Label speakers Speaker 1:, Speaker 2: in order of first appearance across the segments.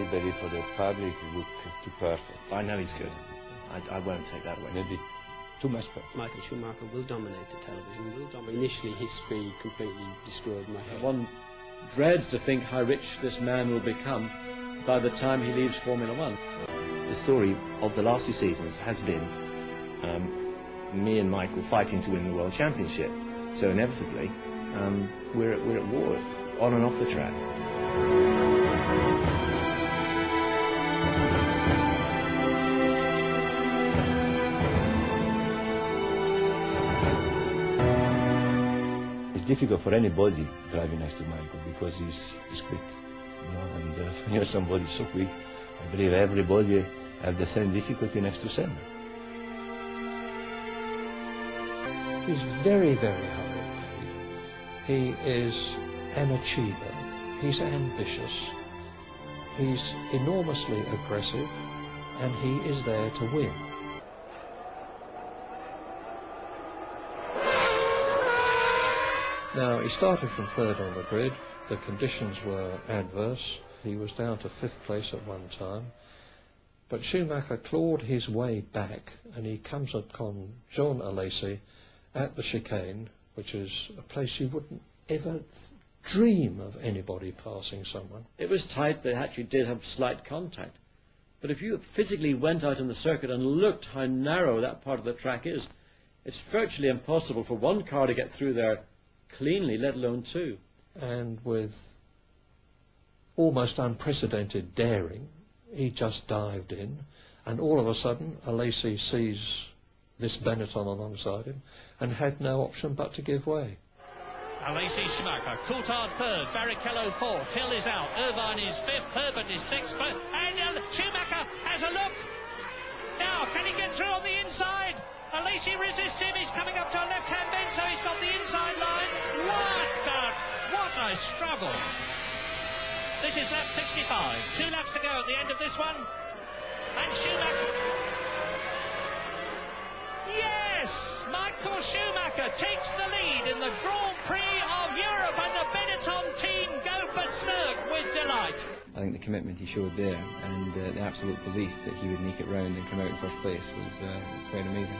Speaker 1: maybe for the public it look too perfect.
Speaker 2: I know he's good. I won't take that away.
Speaker 1: Maybe too much perfect.
Speaker 3: Michael Schumacher will dominate the television. Initially, his speed completely destroyed my head.
Speaker 4: One dreads to think how rich this man will become by the time he leaves Formula One.
Speaker 2: The story of the last 2 seasons has been me and Michael fighting to win the World Championship. So inevitably, we're at war on and off the track.
Speaker 1: It's difficult for anybody driving next to Michael because he's quick, you know, and when you're somebody so quick, I believe everybody have the same difficulty next to Senna.
Speaker 5: He's very, very hurried. He is an achiever. He's ambitious. He's enormously aggressive, and he is there to win. Now, he started from 3rd on the grid. The conditions were adverse. He was down to 5th place at one time. But Schumacher clawed his way back, and he comes upon John Alesi at the chicane, which is a place you wouldn't ever dream of anybody passing someone.
Speaker 4: It was tight. They actually did have slight contact. But if you physically went out on the circuit and looked how narrow that part of the track is, it's virtually impossible for one car to get through there cleanly, let alone 2.
Speaker 5: And with almost unprecedented daring, he just dived in, and all of a sudden Alesi sees this Benetton alongside him and had no option but to give way.
Speaker 6: Alesi Schumacher, Coulthard 3rd, Barrichello 4th, Hill is out, Irvine is 5th, Herbert is 6th, and Schumacher has a look. Now, can he get through on the inside? Alesi resists him, he's coming up to a left-hand bend, so he's got the inside line. What a struggle. This is lap 65, 2 laps to go at the end of this one, and Schumacher... Yes! Michael Schumacher takes the lead in the Grand Prix of Europe, and the Benetton team go berserk with delight.
Speaker 7: I think the commitment he showed there and the absolute belief that he would make it round and come out in 1st place was quite amazing.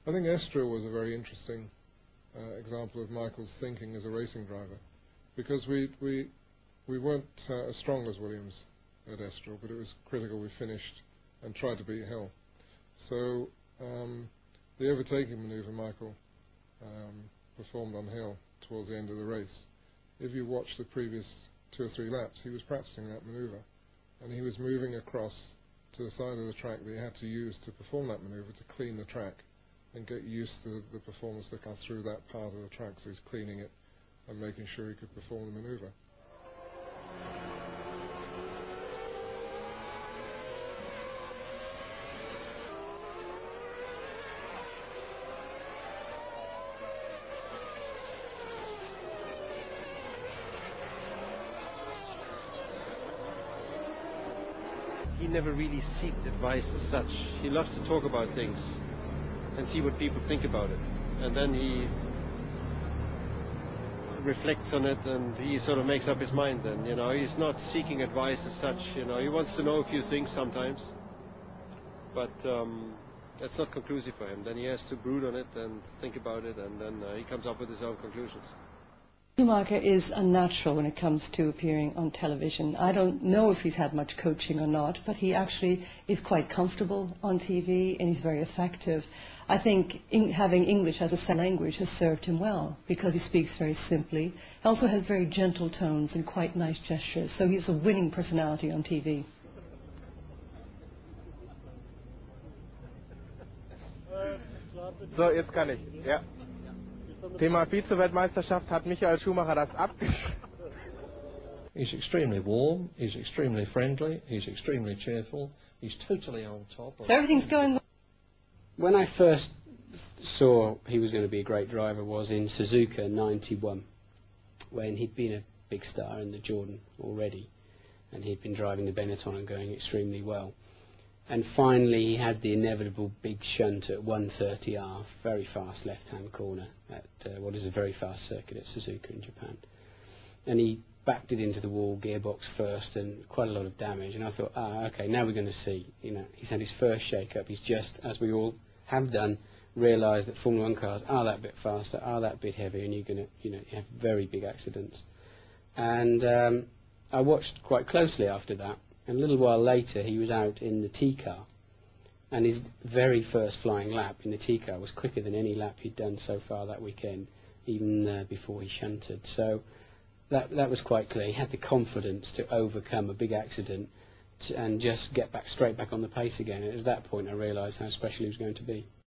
Speaker 8: I think Estoril was a very interesting example of Michael's thinking as a racing driver, because we weren't as strong as Williams at Estoril, but it was critical we finished and tried to beat Hill. So the overtaking manoeuvre Michael performed on Hill towards the end of the race, if you watch the previous 2 or 3 laps, he was practicing that manoeuvre, and he was moving across to the side of the track that he had to use to perform that manoeuvre, to clean the track and get used to the performance that got through that part of the track. So he's cleaning it and making sure he could perform the manoeuvre.
Speaker 9: He never really seeked advice as such. He loves to talk about things and see what people think about it. And then he reflects on it and he sort of makes up his mind then, you know. He's not seeking advice as such, you know. He wants to know a few things sometimes, but that's not conclusive for him. Then he has to brood on it and think about it, and then he comes up with his own conclusions.
Speaker 10: Schumacher is unnatural when it comes to appearing on television. I don't know if he's had much coaching or not, but he actually is quite comfortable on TV and he's very effective. I think having English as a second language has served him well because he speaks very simply. He also has very gentle tones and quite nice gestures, so he's a winning personality on TV.
Speaker 11: So, jetzt kann ich. Ja. Thema Vize-Weltmeisterschaft hat Michael Schumacher das abgeschrieben.
Speaker 5: He's extremely warm, he's extremely friendly, he's extremely cheerful, he's totally on top.
Speaker 10: So everything's going well.
Speaker 3: When I first saw he was going to be a great driver was in Suzuka '91, when he'd been a big star in the Jordan already, and he'd been driving the Benetton and going extremely well. And finally he had the inevitable big shunt at 130R, very fast left-hand corner at what is a very fast circuit at Suzuka in Japan. And he backed it into the wall, gearbox first, and quite a lot of damage. And I thought, okay, now we're going to see. You know, he's had his first shake-up. He's just, as we all have done, realised that Formula 1 cars are that bit faster, are that bit heavier, and you're going to, you have very big accidents. And I watched quite closely after that. And a little while later, he was out in the T car, and his very first flying lap in the T car was quicker than any lap he'd done so far that weekend, even before he shunted. So that was quite clear. He had the confidence to overcome a big accident and just get straight back on the pace again. And it was that point I realised how special he was going to be.